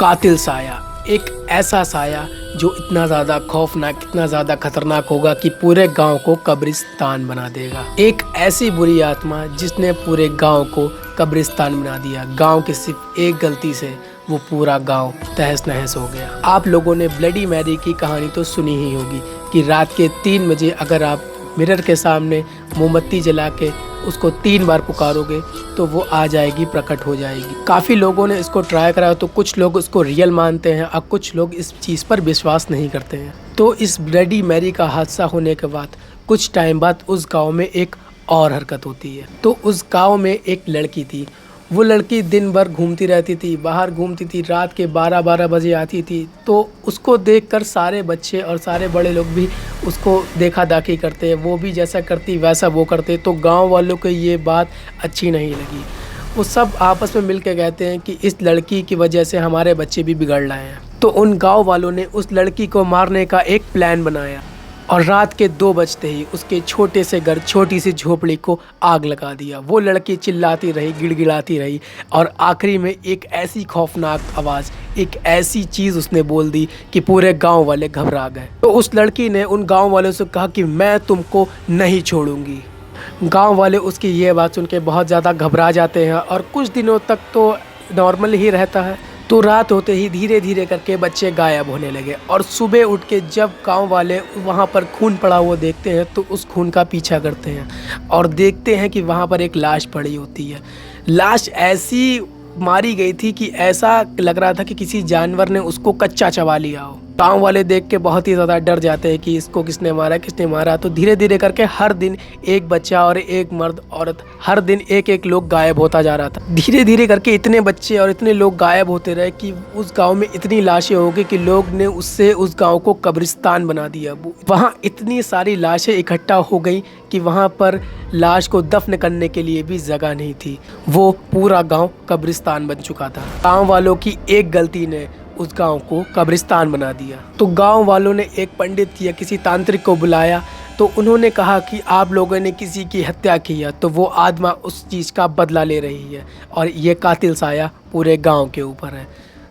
कातिल साया, एक ऐसा साया जो इतना ज़्यादा खौफनाक, इतना ज़्यादा खतरनाक होगा कि पूरे गांव को कब्रिस्तान बना देगा। एक ऐसी बुरी आत्मा जिसने पूरे गांव को कब्रिस्तान बना दिया। गांव की सिर्फ एक गलती से वो पूरा गांव तहस नहस हो गया। आप लोगों ने ब्लडी मैरी की कहानी तो सुनी ही होगी कि रात के 3 बजे अगर आप मिरर के सामने मोमबत्ती जला के उसको 3 बार पुकारोगे तो वो आ जाएगी, प्रकट हो जाएगी। काफ़ी लोगों ने इसको ट्राई करा, तो कुछ लोग इसको रियल मानते हैं और कुछ लोग इस चीज़ पर विश्वास नहीं करते हैं। तो इस ब्लडी मैरी का हादसा होने के बाद कुछ टाइम बाद उस गांव में एक और हरकत होती है। तो उस गांव में एक लड़की थी। वो लड़की दिन भर घूमती रहती थी, बाहर घूमती थी, रात के 12-12 बजे आती थी। तो उसको देखकर सारे बच्चे और सारे बड़े लोग भी उसको देखा दाखी करते हैं। वो भी जैसा करती वैसा वो करते। तो गांव वालों को ये बात अच्छी नहीं लगी। वो सब आपस में मिल के कहते हैं कि इस लड़की की वजह से हमारे बच्चे भी बिगड़ रहे हैं। तो उन गाँव वालों ने उस लड़की को मारने का एक प्लान बनाया और रात के 2 बजते ही उसके छोटे से घर, छोटी सी झोपड़ी को आग लगा दिया। वो लड़की चिल्लाती रही, गिड़गिड़ाती रही और आखिरी में एक ऐसी खौफनाक आवाज़, एक ऐसी चीज़ उसने बोल दी कि पूरे गांव वाले घबरा गए। तो उस लड़की ने उन गांव वालों से कहा कि मैं तुमको नहीं छोड़ूंगी। गांव वाले उसकी ये बात सुन के बहुत ज़्यादा घबरा जाते हैं और कुछ दिनों तक तो नॉर्मल ही रहता है। तो रात होते ही धीरे धीरे करके बच्चे गायब होने लगे और सुबह उठ के जब गांव वाले वहां पर खून पड़ा हुआ देखते हैं तो उस खून का पीछा करते हैं और देखते हैं कि वहां पर एक लाश पड़ी होती है। लाश ऐसी मारी गई थी कि ऐसा लग रहा था कि किसी जानवर ने उसको कच्चा चबा लिया हो। गांव वाले देख के बहुत ही ज़्यादा डर जाते हैं कि इसको किसने मारा। तो धीरे धीरे करके हर दिन एक बच्चा और एक मर्द औरत, हर दिन एक लोग गायब होता जा रहा था। धीरे धीरे करके इतने बच्चे और इतने लोग गायब होते रहे कि उस गांव में इतनी लाशें हो गई कि लोग ने उससे उस गांव को कब्रिस्तान बना दिया। वहाँ इतनी सारी लाशें इकट्ठा हो गई कि वहाँ पर लाश को दफन करने के लिए भी जगह नहीं थी। वो पूरा गांव कब्रिस्तान बन चुका था। गांव वालों की एक गलती ने उस गांव को कब्रिस्तान बना दिया। तो गांव वालों ने एक पंडित या किसी तांत्रिक को बुलाया। तो उन्होंने कहा कि आप लोगों ने किसी की हत्या की है तो वो आत्मा उस चीज़ का बदला ले रही है और ये कातिल साया पूरे गांव के ऊपर है।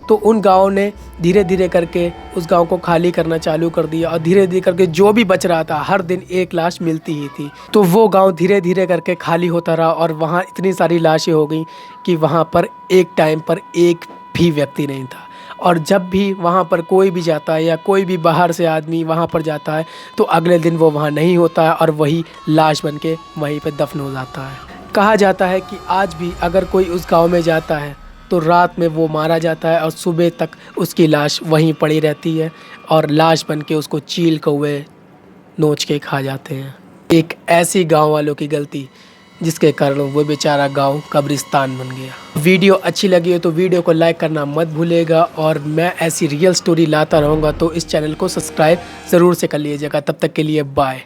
तो उन गाँव ने धीरे धीरे करके उस गांव को खाली करना चालू कर दिया और धीरे धीरे करके जो भी बच रहा था, हर दिन एक लाश मिलती ही थी। तो वो गांव धीरे धीरे करके खाली होता रहा और वहाँ इतनी सारी लाशें हो गई कि वहाँ पर एक टाइम पर एक भी व्यक्ति नहीं था। और जब भी वहाँ पर कोई भी जाता है या कोई भी बाहर से आदमी वहाँ पर जाता है तो अगले दिन वो वहाँ नहीं होता है और वही लाश बन के वहीं पर दफन हो जाता है। कहा जाता है कि आज भी अगर कोई उस गांव में जाता है तो रात में वो मारा जाता है और सुबह तक उसकी लाश वहीं पड़ी रहती है और लाश बन के उसको चील कौवे नोच के खा जाते हैं। एक ऐसी गांव वालों की गलती जिसके कारण वो बेचारा गांव कब्रिस्तान बन गया। वीडियो अच्छी लगी हो तो वीडियो को लाइक करना मत भूलिएगा और मैं ऐसी रियल स्टोरी लाता रहूँगा, तो इस चैनल को सब्सक्राइब ज़रूर से कर लीजिएगा। तब तक के लिए बाय।